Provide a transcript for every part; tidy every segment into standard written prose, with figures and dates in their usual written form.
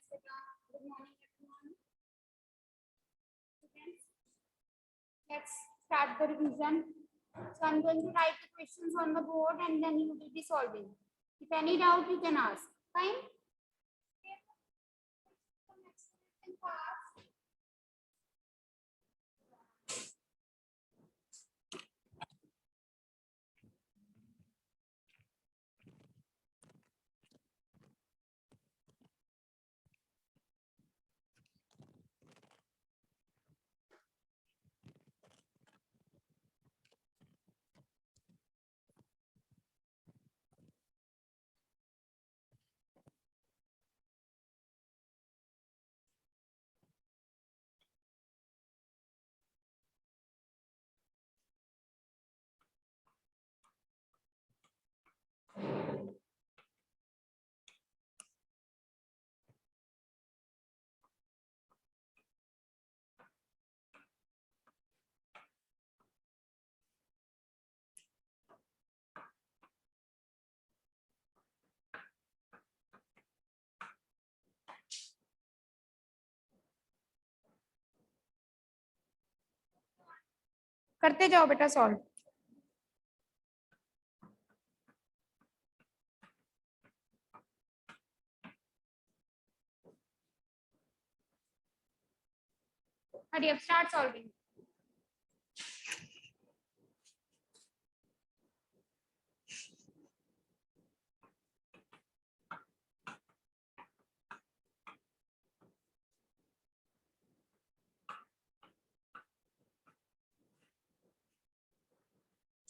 Good morning, everyone. Students, let's start the revision. So I'm going to write the questions on the board and then you will be solving. If any doubt, you can ask. Fine? करते जाओ बेटा solve. Hurry up, start solving.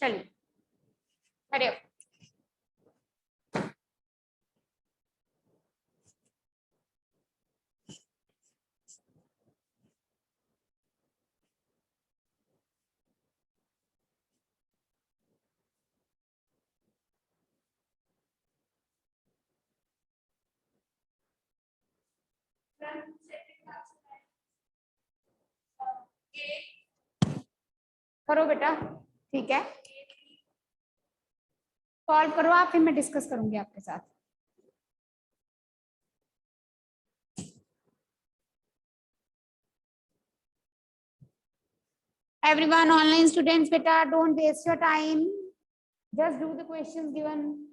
चलिए, hurry up. करो बेटा, ठीक है. Solve करो आप, फिर मैं डिस्कस करूंगी आपके साथ. Everyone, online students, beta, don't waste your time. Just do the questions given.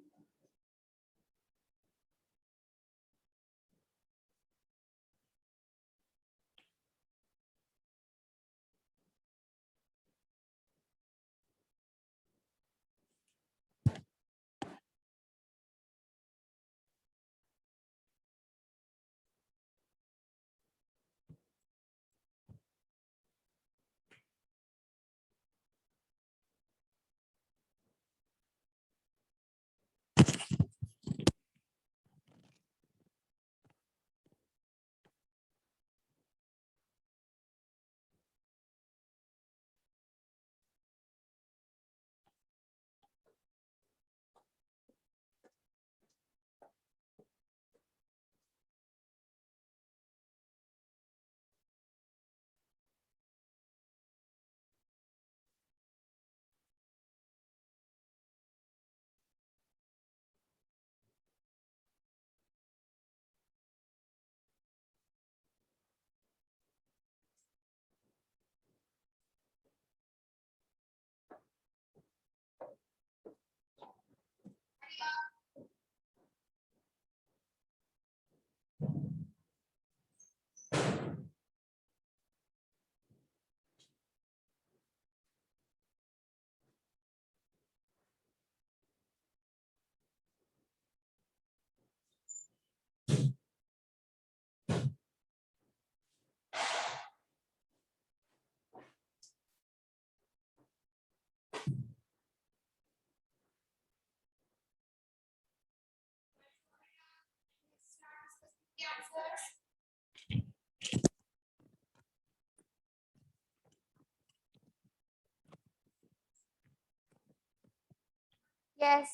Yes.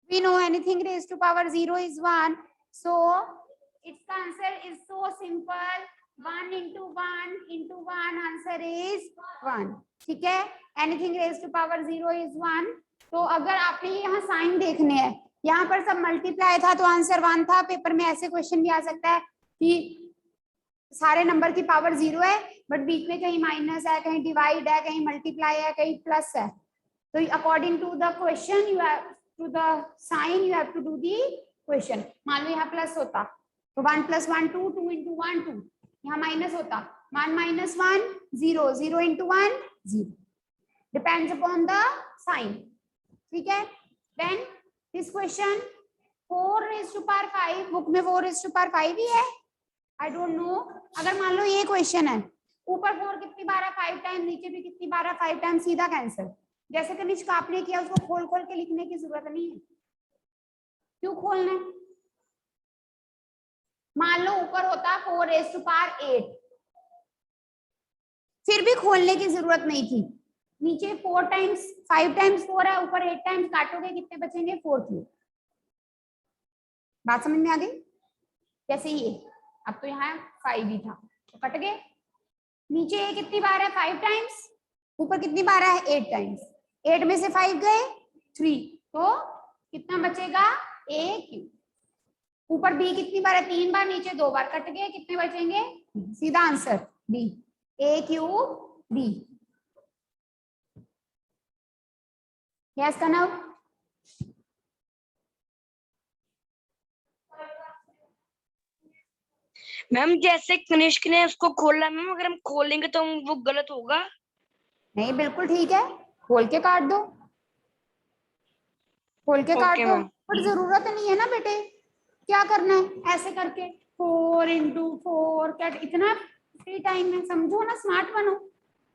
We know anything raised to power 0 is 1. So its answer is so simple. 1 into 1 into 1 answer is 1. ठीक है. Anything raised to power 0 is 1. तो अगर आपने यहाँ sign देखने हैं, यहाँ पर सब मल्टीप्लाई था तो आंसर 1 था। पेपर में ऐसे क्वेश्चन भी आ सकता है कि सारे नंबर की पावर 0 है बट बीच में कहीं माइनस है, कहीं डिवाइड है, कहीं मल्टीप्लाई है, कहीं प्लस है। तो according to the question you have to the sign you have to do the question. मान लो यहाँ प्लस होता तो 1 + 1 2, 2 × 1 2। यहाँ माइनस होता 1 - 1 0, 0 × 1 0। Depends upon the sign. ठीक है। देन दिस क्वेश्चन 4⁵ बुक में 4⁵ ही है। I don't know. अगर मान लो ये क्वेश्चन है, ऊपर 4 कितनी बार है 5 टाइम, नीचे भी कितनी बार है 5 टाइम, सीधा कैंसिल। जैसे कनिष्क आपने किया उसको खोल खोल के लिखने की जरूरत नहीं है। क्यों खोलना है? मान लो ऊपर होता 4⁸ फिर भी खोलने की जरूरत नहीं थी। नीचे 4 टाइम्स 5 टाइम्स 4 है, ऊपर 8 टाइम्स काटोगे कितने बचेंगे 4 क्यूब। बात समझ में आ गई? जैसे ये अब तो यहाँ 5 ही था तो कट गए। नीचे ये कितनी बार है 5 टाइम्स, ऊपर कितनी बार है 8 टाइम्स। 8 में से 5 गए 3, तो कितना बचेगा a क्यूब। ऊपर b कितनी बार है 3 बार, नीचे 2 बार, कट गए कितने बचेंगे। सीधा answer b, a cube b। Yes Kanav. Ma'am जैसे कनिष्क ने उसको खोला मैम, अगर हम खोलेंगे तो वो गलत होगा? नहीं बिल्कुल ठीक है, खोल के काट दो, खोल के काट ओके दो। मैम। पर जरूरत नहीं है ना बेटे, क्या करना है ऐसे करके 4 × 4 क्या इतना फ्री टाइम में, समझो ना, स्मार्ट बनो।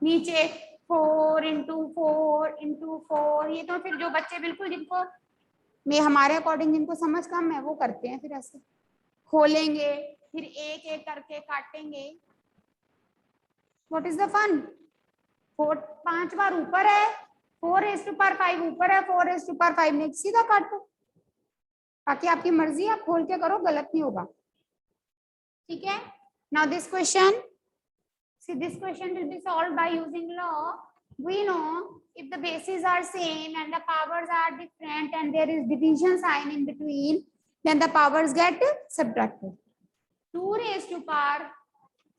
नीचे 4 × 4 × 4, ये तो फिर जो बच्चे बिल्कुल जिनको में हमारे अकॉर्डिंग जिनको समझ कम है वो करते हैं। फिर ऐसे खोलेंगे फिर एक एक करके काटेंगे। What is the fun. 5 बार ऊपर है, 4⁵ ऊपर है, 4⁵ में सीधा काटो। बाकी आपकी मर्जी, आप खोल के करो, गलत नहीं होगा। ठीक है। Now this question, see this question will be solved by using law. We know if the bases are same and the powers are different and there is division sign in between, then the powers get subtracted. 2⁵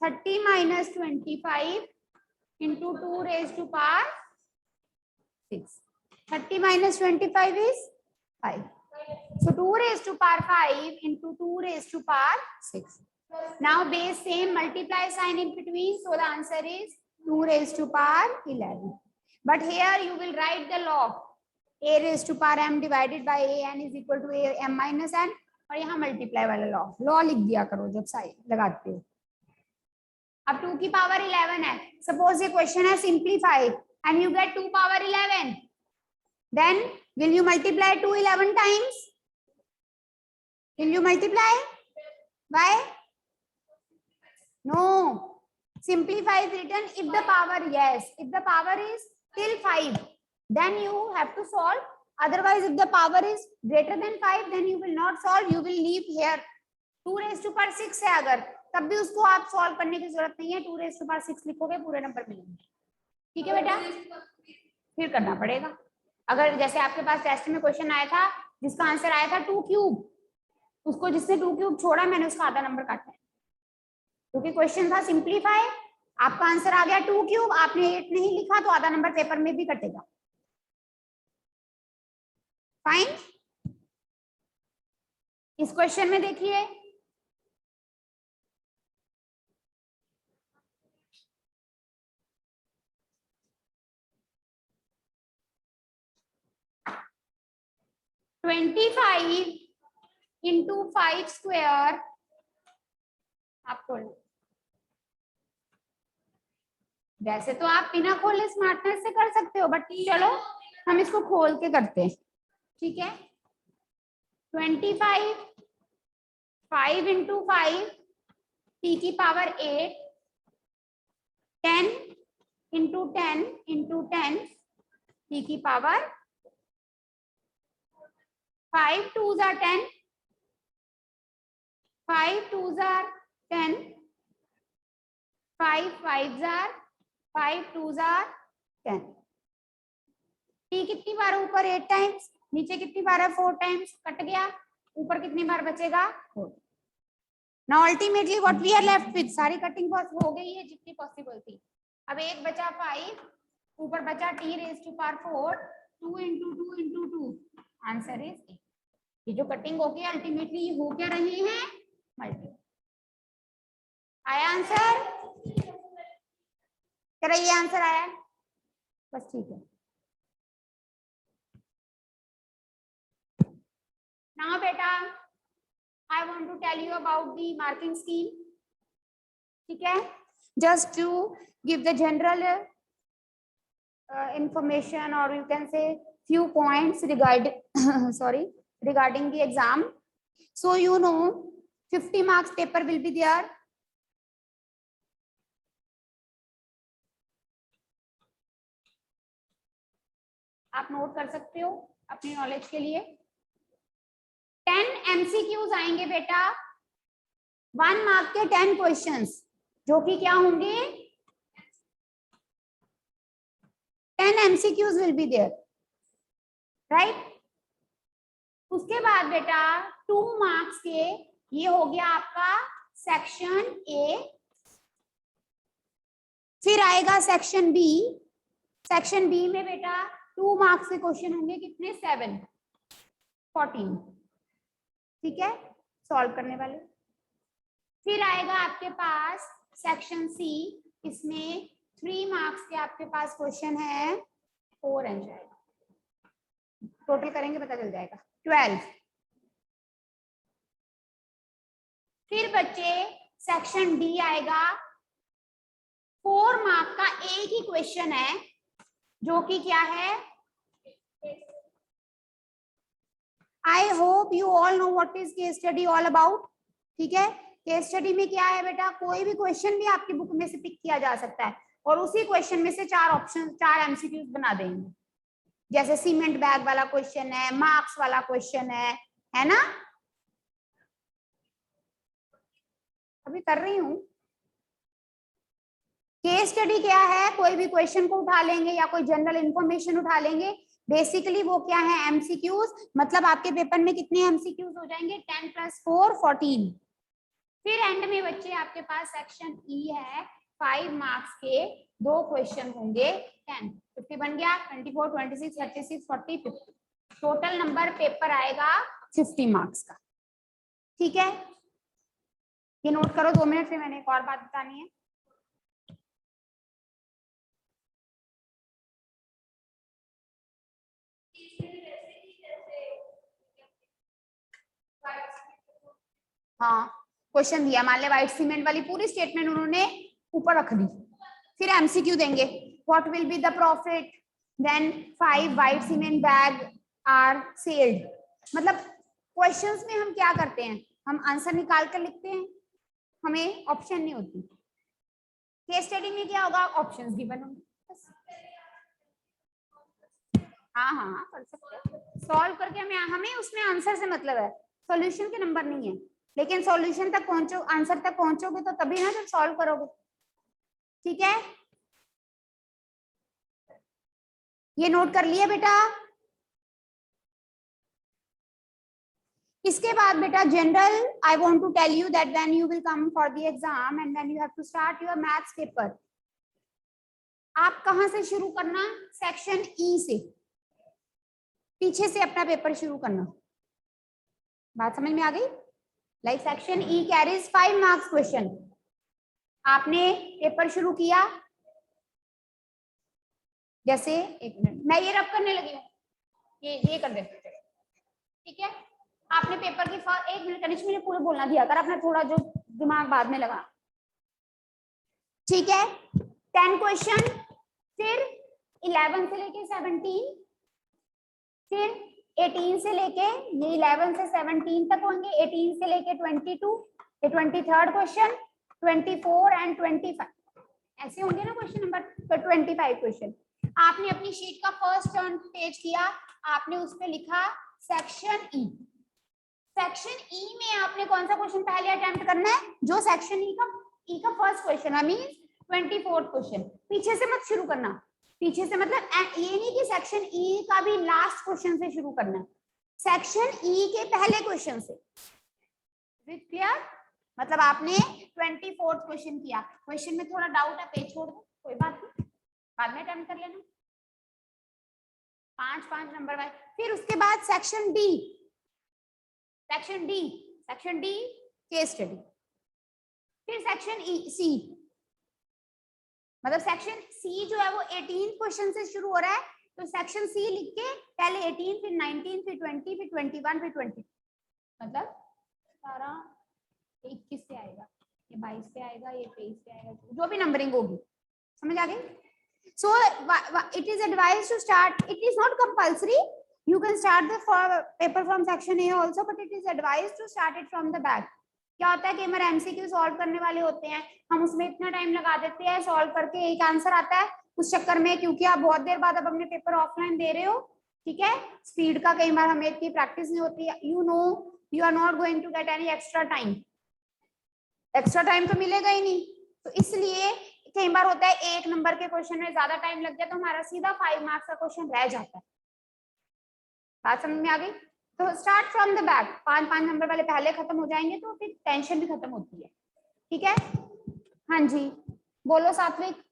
30 - 25 into 2⁵ 6. 30 - 25 is 5. So 2⁵ 5 into 2⁵ 6. Now base same, multiply sign in between, so the answer is 2⁵11. But here you will write the log a⁵m divided by an is equal to am minus n, और यहाँ multiply वाला law लिख दिया करो जब sign लगाते हो। अब 2 की पावर 11 है, सपोज ये क्वेश्चन है simplify and you get 2 power 11, then will you multiply 2 11 times? Will you multiply? Why? No. Simplify is written if the power, yes, if the power is till 5, then you have to solve. Otherwise, if the power is greater than 5, then you will not solve. You will leave here. 2⁵6 है अगर, तब भी उसको आप solve करने की जरूरत नहीं है। 2⁵6 लिखोगे पूरे नंबर मिलेंगे। ठीक है बेटा, फिर करना पड़ेगा। अगर जैसे आपके पास टेस्ट में क्वेश्चन आया था जिसका आंसर आया था 2 क्यूब, उसको जिसने 2 क्यूब छोड़ा मैंने उसका आधा नंबर काटा है, क्योंकि क्वेश्चन था सिंप्लीफाई, आपका आंसर आ गया 2 क्यूब, आपने 8 नहीं लिखा तो आधा नंबर पेपर में भी कटेगा। फाइन। इस क्वेश्चन में देखिए (25 × 5²) आपको, वैसे तो आप बिना खोले स्मार्टनेस से कर सकते हो, बट चलो हम इसको खोल के करते हैं। ठीक है। 25 5 × 5 t की पावर 8, 10 × 10 × 10 t की power 5 2s are 10, 5 2s are 10, 5 5s are 5 2s are 10। t कितनी बार ऊपर 8 टाइम्स, नीचे कितनी बार है 4 टाइम्स, कट गया, ऊपर कितनी बार बचेगा 4। Now ultimately what we are left with, सारी कटिंग हो गई है जितनी पॉसिबल थी। अब एक बचा 5, ऊपर बचा t raise to power 4, 2 into 2 into 2, answer is 8। ये जो कटिंग होगी अल्टीमेटली हो क्या रहे हैं, मल्टीप्लाई। आया आंसर, क्या ये आंसर आया, बस ठीक है। नाउ बेटा I want to tell you about the marking scheme, ठीक है, just to give the general information, or you can say few points regarding sorry, regarding the exam. So you know 50 marks paper will be there. आप note कर सकते हो अपनी knowledge के लिए। 10 MCQs आएंगे बेटा, 1 मार्क के 10 क्वेश्चंस, जो कि क्या होंगे 10 MCQs will be there, right? उसके बाद बेटा 2 मार्क्स के, ये हो गया आपका सेक्शन ए, फिर आएगा सेक्शन बी। सेक्शन बी में बेटा 2 मार्क्स के क्वेश्चन होंगे, कितने 7, 14, ठीक है, सॉल्व करने वाले। फिर आएगा आपके पास सेक्शन सी, इसमें 3 मार्क्स के आपके पास क्वेश्चन है, 4 एंड जाएगा, टोटल करेंगे पता चल जाएगा 12। फिर बच्चे सेक्शन डी आएगा, 4 मार्क का एक ही क्वेश्चन है, जो कि क्या है, I hope you all know what is case study all about, ठीक है। केस स्टडी में क्या है बेटा, कोई भी क्वेश्चन भी आपकी बुक में से पिक किया जा सकता है, और उसी क्वेश्चन में से 4 ऑप्शन, 4 MCQs बना देंगे। जैसे सीमेंट बैग वाला क्वेश्चन है, मार्क्स वाला क्वेश्चन है ना, अभी कर रही हूं। केस स्टडी क्या है, कोई भी क्वेश्चन को उठा लेंगे या कोई जनरल इंफॉर्मेशन उठा लेंगे, बेसिकली वो क्या है MCQs, मतलब आपके पेपर में कितने MCQs हो जाएंगे, 10 + 4 14। फिर एंड में बच्चे आपके पास सेक्शन ई है, 5 मार्क्स के 2 क्वेश्चन होंगे, 10, 50 बन गया, 24, 26, 36, 40, 50, टोटल नंबर पेपर आएगा 50 मार्क्स का, ठीक है। ये नोट करो, 2 मिनट से मैंने एक और बात बतानी है। हाँ, क्वेश्चन दिया, मान ले व्हाइट सीमेंट वाली पूरी स्टेटमेंट उन्होंने ऊपर रख दी, फिर MCQ देंगे, what will be the profit when 5 white cement bag are sold. मतलब क्वेश्चंस में हम क्या करते हैं, हम आंसर निकाल कर लिखते हैं, हमें ऑप्शन नहीं होती। केस स्टडी में क्या होगा, ऑप्शंस गिवन होंगे, हाँ हाँ कर सकते हो, सॉल्व करके हमें उसमें आंसर से मतलब है, सॉल्यूशन के नंबर नहीं है, लेकिन सॉल्यूशन तक पहुंचो, आंसर तक पहुंचोगे तो तभी ना जब सॉल्व करोगे, ठीक है। ये नोट कर लिया बेटा। इसके बाद बेटा general, I want to tell you that when you will come for the exam and when you have to start your maths paper, आप कहां से शुरू करना, सेक्शन ई से, पीछे से अपना पेपर शुरू करना। बात समझ में आ गई? Like section E carries 5 marks question, आपने पेपर शुरू किया, जैसे एक मिनट मैं ये रब करने लगी हूँ, ये कर देते, ठीक है। आपने पेपर की एक मिनट कनिष्ठ, मैंने पूरे बोलना दिया कर, अपना थोड़ा जो दिमाग बाद में लगा, ठीक है। 10 क्वेश्चन, फिर 11 से लेके 17, फिर 18 से लेके, ये 11 से 17 तक होंगे, 18 से लेके 22, ये 23rd क्वेश्चन, 24 एंड 25 ऐसे होंगे ना क्वेश्चन नंबर 25 क्वेश्चन। आपने अपनी शीट का फर्स्ट टर्न पेज किया, आपने उस पे लिखा सेक्शन ई। सेक्शन ई में आपने कौन सा क्वेश्चन पहले अटेम्प्ट करना है, जो सेक्शन ई का फर्स्ट क्वेश्चन है, मींस 24th क्वेश्चन। पीछे से मत शुरू करना, पीछे से मतलब ये नहीं कि सेक्शन ई का भी लास्ट क्वेश्चन से शुरू करना है, सेक्शन ई के पहले क्वेश्चन से। क्लियर? मतलब आपने 24th क्वेश्चन किया, क्वेश्चन में थोड़ा डाउट है पेज छोड़ दो, कोई बात नहीं, बाद में अटेम्प्ट कर लेना, 5 नंबर वाइज। फिर उसके बाद section D, section D case study. फिर सेक्शन सी, मतलब सेक्शन सी जो है वो 18 क्वेश्चन से शुरू हो रहा है, तो सेक्शन सी लिख के पहले 18, फिर 19, फिर 20, फिर 21, फिर 20, मतलब सारा 21 से आएगा, ये 22 से आएगा, ये 23 से आएगा, जो भी नंबरिंग होगी। समझ आ गई? So it is advised to start, it is not compulsory, you can start the paper from section A also, but it is advised to start it from the back. क्या होता है कि हमारे एमसीक्यू सॉल्व करने वाले होते हैं, हम उसमें इतना टाइम लगा देते हैं, सॉल्व करके एक आंसर आता है, उस चक्कर में क्योंकि आप बहुत देर बाद अब अपने पेपर ऑफलाइन दे रहे हो, ठीक है, स्पीड का कई बार हमें इतनी प्रैक्टिस नहीं होती है, you know you are not going to get any extra time तो मिलेगा ही नहीं, तो इसलिए कई बार होता है एक नंबर के क्वेश्चन में ज्यादा टाइम लग गया तो हमारा सीधा 5 मार्क्स का क्वेश्चन रह जाता है। बात समझ में आ गई? तो start from the back, 5 number वाले पहले खत्म हो जाएंगे तो फिर टेंशन भी खत्म होती है, ठीक है? हाँ जी, बोलो सात्विक।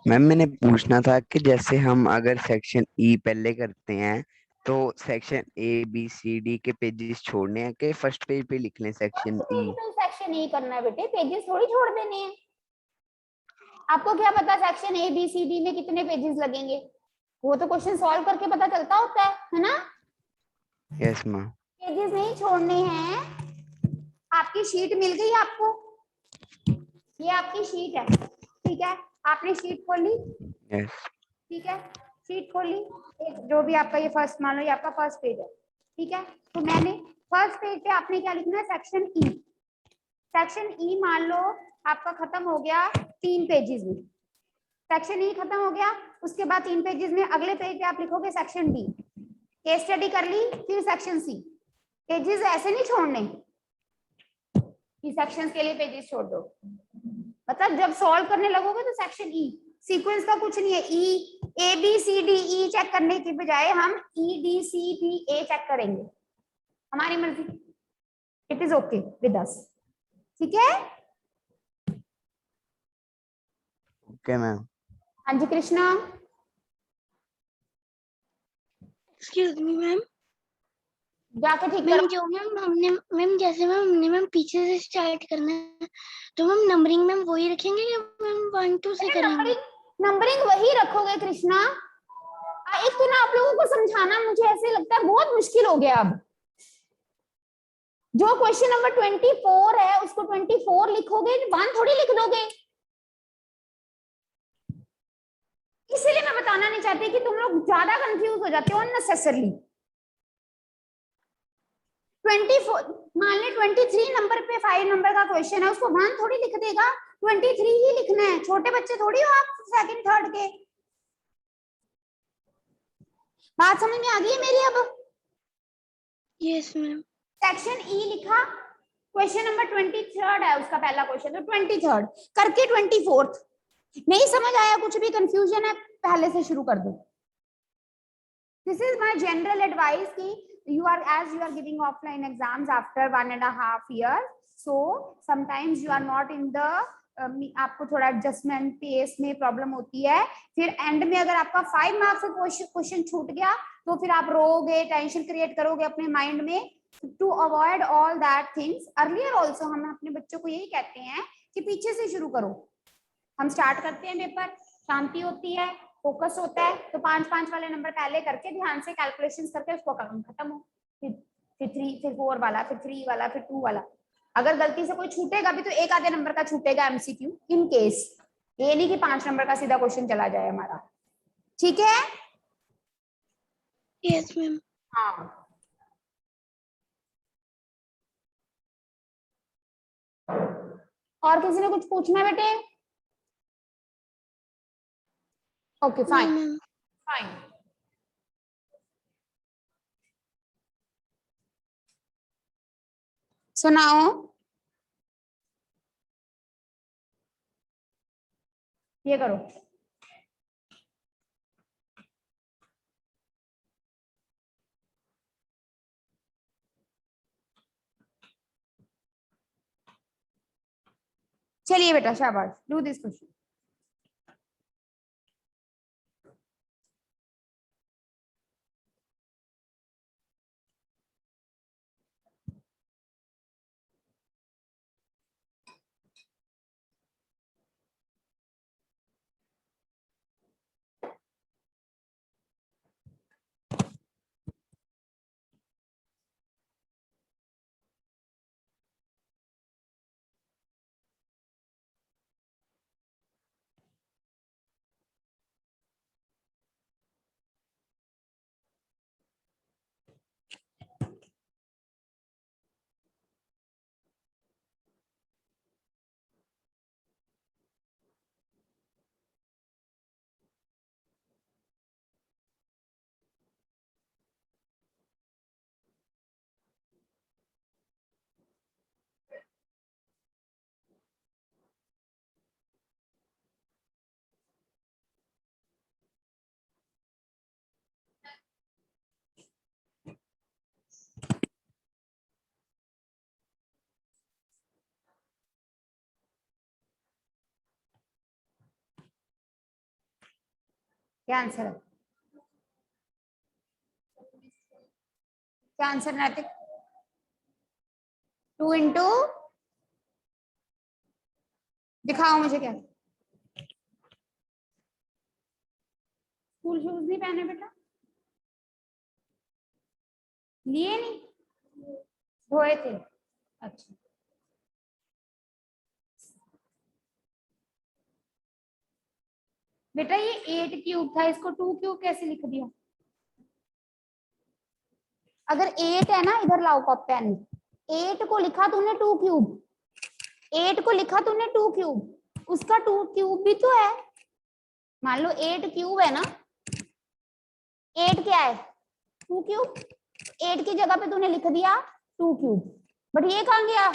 मैम मैंने पूछना था कि जैसे हम अगर सेक्शन ई पहले करते हैं तो section A B C D के पेजेस छोड़ने हैं कि फर्स्ट पेज पे लिख लें सेक्शन ई? सेक्शन ई करना है बेटे, पेजेस थोड़ी छोड़ देने हैं। आपको क्या पता section A B C D में कितने पेजेस लगेंगे, वो तो क्वेश्चन सॉल्व करके पता चलता होता है ना? Yes ma'am. पेजेस नहीं छोड़ने हैं। आपकी शीट मिल गई आपको, ये आपकी शीट है, ठीक है, आपने शीट खोली, यस। ठीक है, शीट खोली, एक जो भी आपका ये फर्स्ट मान लो ये आपका फर्स्ट पेज है, ठीक है, तो मैंने फर्स्ट पेज पे आपने क्या लिखना है, सेक्शन ई। सेक्शन ई मान लो आपका खत्म हो गया 3 पेजेस में, सेक्शन ई खत्म हो गया, उसके बाद 3 पेजेस में अगले पेज पे आप लिखोगे सेक्शन डी, केस स्टडी कर ली, फिर सेक्शन सी। पेजेस ऐसे नहीं छोड़ने कि सेक्शंस के लिए पेजेस छोड़ दो, मतलब जब सॉल्व करने लगोगे तो सेक्शन ई, सीक्वेंस का कुछ नहीं है, E A B C D E check करने की बजाय हम E D C B A check करेंगे, हमारी मर्जी, it is okay with us, ठीक है? Okay ma'am. हाँ जी कृष्णा। एक्सक्यूज मी मैम, जाके ठीक मैम करो। जो मैम हमने मैम जैसे मैम हमने मैम पीछे से स्टार्ट करना है, तो मैम नंबरिंग मैम वही रखेंगे या मैम 1 2 से करेंगे? नंबरिंग वही रखोगे कृष्णा। एक तो ना आप लोगों को समझाना मुझे ऐसे लगता है बहुत मुश्किल हो गया। अब जो क्वेश्चन नंबर 24 है उसको 24 लिखोगे, 1 थोड़ी लिख दोगे। इसीलिए मैं बताना नहीं चाहती कि तुम लोग ज्यादा कंफ्यूज हो जाते हो अननेसेसरली। 24 मान ले 23 नंबर पे 5 नंबर का क्वेश्चन है, उसको 1 थोड़ी लिख देगा, 23 ही लिखना है। छोटे बच्चे थोड़ी हो आप सेकंड थर्ड के। बात समझ में आ गई है मेरी अब? Yes ma'am. सेक्शन ई लिखा, क्वेश्चन नंबर 23 है उसका पहला क्वेश्चन, तो 23 करके 24 नहीं समझ आया, कुछ भी कंफ्यूजन है, पहले से शुरू कर दो। This is my general advice कि you are as you are giving offline exams after 1.5 year, so sometimes you are not in the आपको थोड़ा एडजस्टमेंट पेस में प्रॉब्लम होती है, फिर एंड में अगर आपका 5 मार्क्स का क्वेश्चन छूट गया तो फिर आप रोगे, टेंशन क्रिएट करोगे अपने माइंड में। To avoid all that things earlier also हम अपने बच्चों को यही कहते हैं कि पीछे से शुरू करो। हम स्टार्ट करते हैं पेपर, शांति होती है, फोकस होता है, तो 5 वाले नंबर पहले करके ध्यान से कैलकुलेशंस करके उसको काम खत्म हो, फिर 3 फिर 4 वाला, फिर 3 वाला, फिर 2 वाला। अगर गलती से कोई छूटेगा भी तो एक आधे नंबर का छूटेगा एमसीक्यू इन केस, ये नहीं कि 5 नंबर का सीधा क्वेश्चन चला जाए हमारा, ठीक है? Yes ma'am. हाँ और किसी ने कुछ पूछना है बेटे? Okay fine fine. So now ये करो। चलिए बेटा शाबाश, डू दिस क्वेश्चन। क्या आंसर है? क्या आंसर नैतिक? 2 इंटू, दिखाओ मुझे क्या। स्कूल शूज नहीं पहने बेटा? लिए नहीं? धोए थे? अच्छा। बेटा ये 8 क्यूब था, इसको 2 क्यूब कैसे लिख दिया? अगर 8 है ना, इधर लाओ कॉप पेन। 8 को लिखा तूने 2 क्यूब, 8 को लिखा तूने 2 क्यूब, उसका 2 क्यूब भी तो है। मान लो 8 क्यूब है ना, 8 क्या है? 2 क्यूब। 8 की जगह पे तूने लिख दिया 2 क्यूब, बट ये कहाँ गया?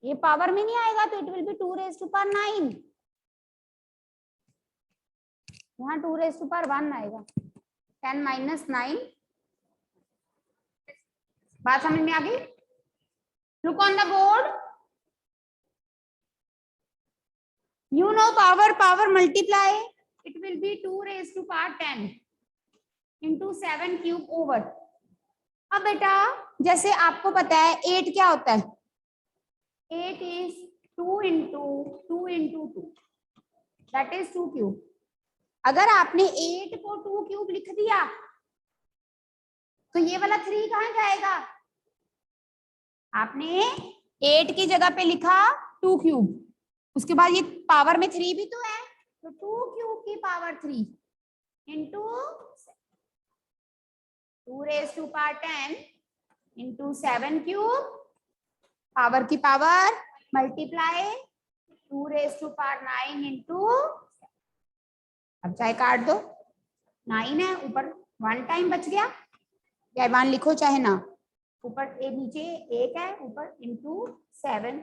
ये पावर में नहीं आएगा, तो it will be 2 raise to power 9। यहाँ 2 रेज टू पावर 1 आएगा, 10 माइनस 9। बात समझ में आ गई? Look on the board. You know power multiply, it will be 2 raised to power 10 into 7 cube over। अब बेटा जैसे आपको पता है 8 क्या होता है? 8 is 2 into 2, that is 2 cube। अगर आपने 8 को 2 क्यूब लिख दिया तो ये वाला 3 कहाँ जाएगा? आपने 8 की जगह पे लिखा 2 क्यूब, उसके बाद ये पावर में 3 भी तो है, तो 2 क्यूब की power 3 into 2 raise to power 10 into 7 cube, power की power multiply 2 raise to power 9 into, अब चाहे काट दो, 9 है ऊपर 1 टाइम बच गया, या 1 लिखो चाहे ना, ऊपर नीचे 1 है ऊपर इंटू 7।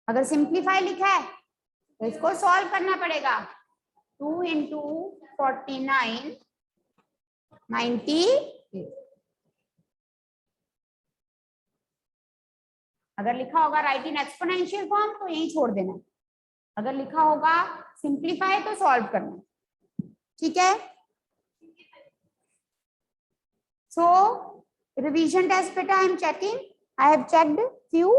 अगर सिंप्लीफाई लिखा है तो इसको सॉल्व करना पड़ेगा। 2 इंटू 49 98। अगर लिखा होगा राइट इन एक्सपोनेंशियल फॉर्म तो यही छोड़ देना, अगर लिखा होगा सिंप्लीफाई तो सॉल्व करना, ठीक है? सो रिवीजन टेस्ट बेटा I am checking, I have checked few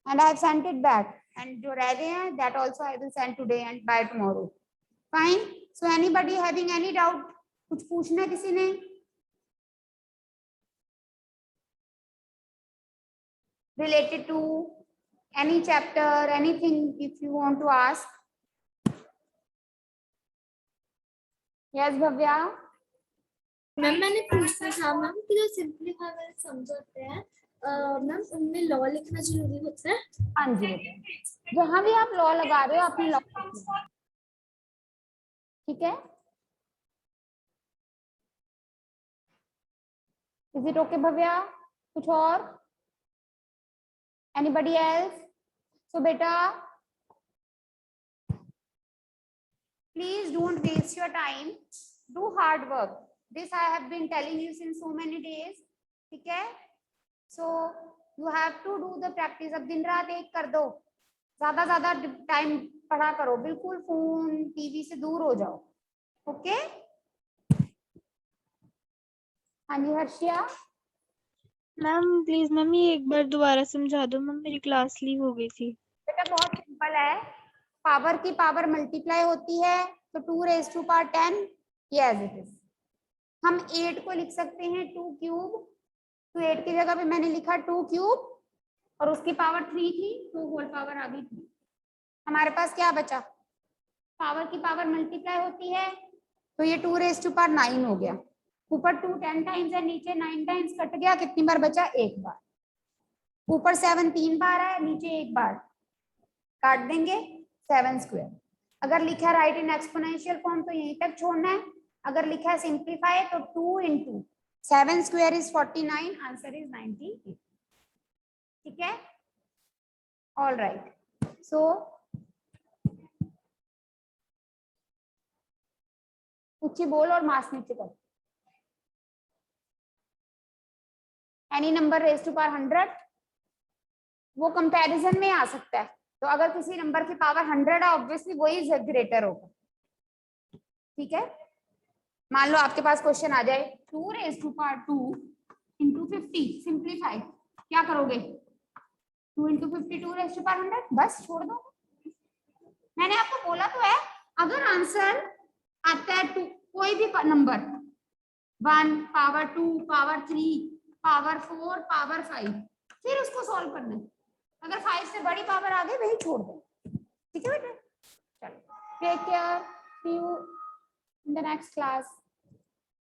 and I have sent it back, and जो रह गए हैं that also I will send today and by tomorrow। Fine। So anybody having any doubt? कुछ पूछना है किसी ने? Related to any chapter, anything if you want to ask? Yes Bhavya. Ma'am मैंने पूछना था मैम कि जो सिंपलीफाई वाले समझौते हैं मैम उनमें लॉ लिखना जरूरी होता है? हाँ जी बेटा, जहां भी आप लॉ लगा रहे हो अपने लॉ, ठीक है? Is it okay Bhavya? कुछ और? Anybody else? सो बेटा Please don't waste your time. Do hard work. This I have been telling you since so many days. ठीक है? So you have to do the practice. अब दिन रात एक कर दो. ज्यादा टाइम पढ़ा करो. बिल्कुल फोन टीवी से दूर हो जाओ. ओके? हाँ जी हर्षिया. मैम प्लीज मैम ये एक बार दोबारा समझा दो मैम, मेरी क्लास लीव हो गई थी। बेटा बहुत सिंपल है. पावर की पावर मल्टीप्लाई होती है तो 2 raised to power 10 ये एज इट इज. हम 8 को लिख सकते हैं 2 क्यूब. तो 8 की जगह पे मैंने लिखा 2 क्यूब और उसकी पावर 3 थी तो होल पावर आ गई 3. हमारे पास क्या बचा? पावर की पावर मल्टीप्लाई होती है तो ये 2 raised to power 9 हो गया. ऊपर 2 10 टाइम्स है, नीचे 9 टाइम्स कट गया. कितनी बार बचा? एक बार. ऊपर 7 3 बार है, नीचे एक बार. काट देंगे 7 स्क्वायर. अगर लिखा है राइट इन एक्सपोनेंशियल फॉर्म तो यहीं तक छोड़ना है. अगर लिखा है सिंप्लीफाई तो 2 into 7 square is 49. Answer is 98. ठीक है? All right. सो ऊंची बोल और मास नीचे कर. Any number raise to power 100 वो कंपैरिजन में आ सकता है. तो अगर किसी नंबर की पावर 100 है ऑब्वियसली वही ग्रेटर होगा. ठीक है? मान लो आपके पास क्वेश्चन आ जाए 2 raised to power 2 into 50. Simplify क्या करोगे? 2 into 50 2 raised to power 100. बस छोड़ दो. मैंने आपको बोला तो है अगर आंसर आता है कोई भी number 1 power 2 power 3 power 4 power 5 फिर उसको सॉल्व करना है. अगर 5 से बड़ी पावर आ गई वही छोड़ दो. ठीक है बेटा? चलो take care. See you in the next class.